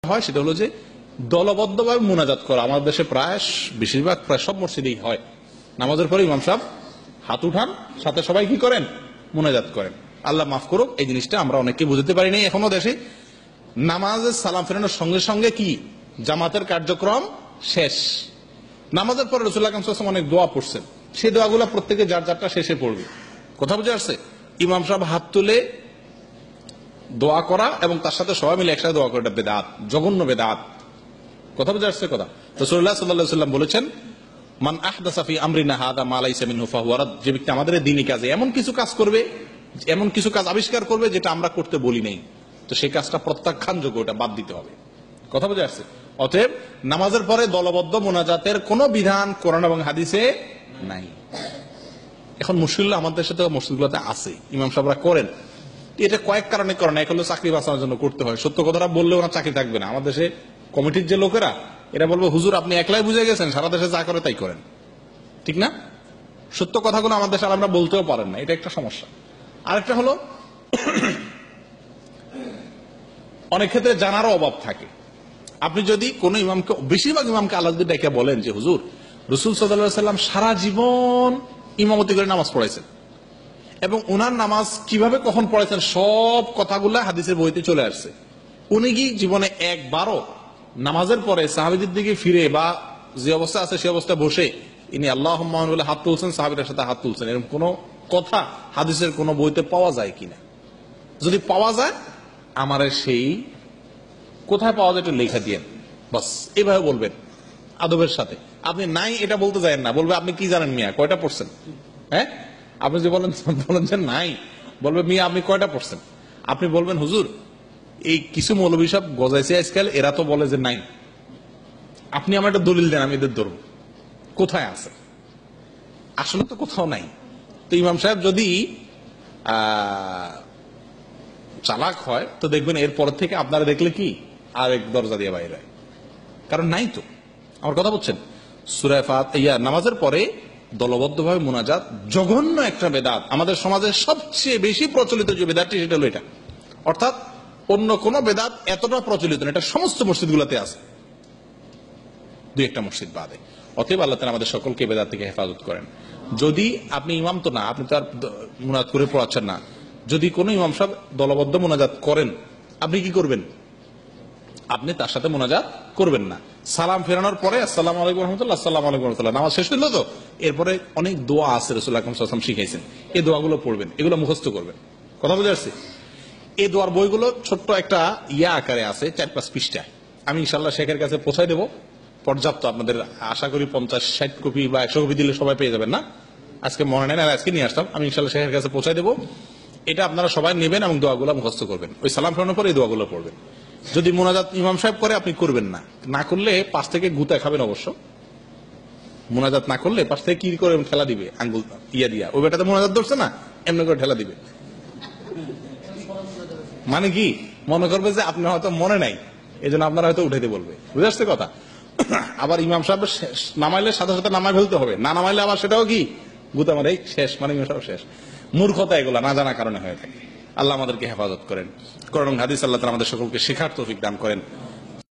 হয় সেটা হলো যে দলবদ্ধভাবে মুনাজাত করা। আমাদের দেশে বেশিরভাগ প্রায় সব মসজিদেই হয়। নামাজের পরে ইমাম সাহেব হাত উঠান, সাথে সবাই কি করেন? মুনাজাত করেন। আল্লাহ মাফ করুক, এই জিনিসটা আমরা অনেকে বুঝতে পারি নাই এখনো দেশে। নামাজের সালাম ফেরানোর সঙ্গে সঙ্গে কি জামাতের কার্যক্রম শেষ। নামাজের পরে রাসূলুল্লাহ সাল্লাল্লাহু আলাইহি ওয়াসাল্লাম অনেক দোয়া পড়ছেন, সেই দোয়াগুলো প্রত্যেকে যার যারটা শেষে পড়বে। কথা বুঝে আসছে? ইমাম সাহেব হাত তুলে দোয়া করা এবং তার সাথে সবাই মিলে একসাথে দোয়া করা, এটা বেদাত, জঘন্য বেদাত। কথা বুঝে আসছে? কথা রাসূলুল্লাহ সাল্লাল্লাহু আলাইহি ওয়াসাল্লাম বলেছেন, মান আহদাসা ফি আমরিনা হাযা মা লাইসা মিনহু ফাহুয়া রাদ। যে ব্যক্তি আমাদের দ্বীনি কাজে এমন কিছু কাজ করবে, এমন কিছু কাজ আবিষ্কার করবে যেটা আমরা করতে বলি নাই, তো সেই কাজটা প্রত্যাখ্যানযোগ্য, ওটা বাদ দিতে হবে। কথা বুঝে আসছে? অতএব নামাজের পরে দলবদ্ধ মোনাজাতের কোন বিধান কোরআন এবং হাদিসে নাই। এখন মুশকিল আমাদের সাথে মসজিদগুলোতে আছে, ইমাম সাহেবরা করেন। এটা কয়েক কারণে করেন। এক হলো চাকরি বাঁচানোর জন্য করতে হয়। সত্য কথাটা বললে ওনার চাকরি থাকবে না। আমাদের দেশে কমিটির যে লোকেরা, এরা বলবো হুজুর আপনি একলাই বুঝে গেছেন, সারা দেশে যা করে তাই করেন। ঠিক না? সত্য কথাগুলো আমাদের দেশে আমরা বলতেও পারেন না, এটা একটা সমস্যা। আরেকটা হলো অনেক ক্ষেত্রে জানারও অভাব থাকে। আপনি যদি কোন ইমামকে, বেশিরভাগ ইমামকে আল্লাহ যদি ডেকে বলেন যে হুজুর রাসূল সাল্লাল্লাহু আলাইহি ওয়াসাল্লাম সারা জীবন ইমামতি করে নামাজ পড়াইছেন এবং ওনার নামাজ কিভাবে কখন পড়াইছেন সব কথাগুলা হাদিসের বইতে চলে আসছে, উনি কি জীবনে একবারও নামাজের পরে সাহাবীদের দিকে ফিরে বা যে অবস্থা আছে সে অবস্থায় বসে ইনি আল্লাহুম্মা বলে হাত তুলছেন, সাহাবীদের সাথে হাত তুলছেন, এরকম কোন কথা হাদিসের কোন বইতে পাওয়া যায় কিনা? যদি পাওয়া যায় আমার সেই কোথায় পাওয়া যায় এটা লেখা দিয়ে বাস, এইভাবে বলবেন আদবের সাথে। আপনি নাই এটা বলতে যাবেন না, বলবে আপনি কি জানেন মিয়া, কয়টা পড়ছেন? হ্যাঁ, আপনি যে বলেন যে নাই, বলবে মিয়া আপনি কয়টা পড়ছেন? আপনি বলবেন হুজুর এই কিছু মৌলবী সাহেব গজাইছে আজকাল, এরা তো বলে যে নাই, আপনি আমার একটা দলিল দেন, আমি এদের ধরব, কোথায় আছে? আসলে তো কোথাও নাই। তো ইমাম সাহেব যদি চালাক হয় তো দেখবেন এরপর থেকে আপনারা দেখলে কি আরেক দরজা দিয়ে বাইরে হয়, কারণ নাই তো। আমার কথা বলছেন? সূরা ফাতিহা নামাজের পরে দলবদ্ধভাবে মুনাজাত জঘন্য একটা বেদাত। আমাদের সমাজে সবচেয়ে বেশি প্রচলিত যে বেদাতটি সেটা হলো এটা। অর্থাৎ অন্য কোন বেদাত এতটা প্রচলিত না, এটা সমস্ত মসজিদগুলোতে আছে, দুই একটা মসজিদ বাদে। অতএব আল্লাহ তাআলা আমাদের সকলকে বেদাত থেকে হেফাজত করেন। যদি আপনি ইমাম তো না, আপনি তো আর মুনাজাত করে পড়াচ্ছেন না, যদি কোনো ইমাম সাহেব দলবদ্ধ মুনাজাত করেন, আপনি কি করবেন? আপনি তার সাথে মুনাজাত করবেন না। সালাম ফেরানোর পরে আসসালামু আলাইকুম ওয়া রাহমাতুল্লাহ, আসসালামু আলাইকুম ওয়া রাহমাতুল্লাহ, নামাজ শেষ হলো তো, এরপরে অনেক দোয়া আছে রাসূলুল্লাহ সাল্লাল্লাহু আলাইহি ওয়াসাল্লাম শিখাইছেন, এই দোয়াগুলো পড়বেন, এগুলো মুখস্থ করবেন। কথা বুঝে আসছে? এই দোয়ার বইগুলো ছোট্ট একটা আকারে আছে, 4-5 পৃষ্ঠায়। আমি ইনশাআল্লাহ শেখের কাছে পৌঁছাই দেবো, পর্যাপ্ত। আপনাদের আশা করি 50-60 কপি বা 100 কপি দিলে সবাই পেয়ে যাবেন না? আজকে মনে নেন, আর আজকে নিয়ে আসতাম। আমি ইনশাআল্লাহ শেখের কাছে পৌঁছাই দেবো, এটা আপনারা সবাই নেবেন এবং দোয়াগুলো মুখস্থ করবেন। ওই সালাম ফেরানোর পরে এই দোয়াগুলো পড়বেন। যদি মুনাজাত ইমাম সাহেব করে আপনি করবেন না, না করলে পাশ থেকে গুতা খাবেন অবশ্য। মুনাজাত না করলে পাশ থেকে কি করে ঠেলা দিবে, আঙ্গুল দিয়া, ওই বেটাতে মুনাজাত ধরছে না, এমনি করে ঠেলা দিবে। মানে কি মনে করবে যে আপনি হয়তো মনে নাই, এই জন্য আপনারা হয়তো উঠাইতে বলবে। বুঝে আসছে কথা? আবার ইমাম সাহেব নামাইলে সাথে সাথে নামাই ফেলতে হবে, না নামাইলে আবার সেটাও কি গুতা মারে শেষ, মানে ইমাম সাহেব শেষ। মূর্খতা এগুলা না জানা কারণে হয়ে থাকে। আল্লাহ আমাদেরকে হেফাজত করেন। কোরআন হাদিস আল্লাহ তাআলা আমাদের সকলকে শেখার তৌফিক দান করেন।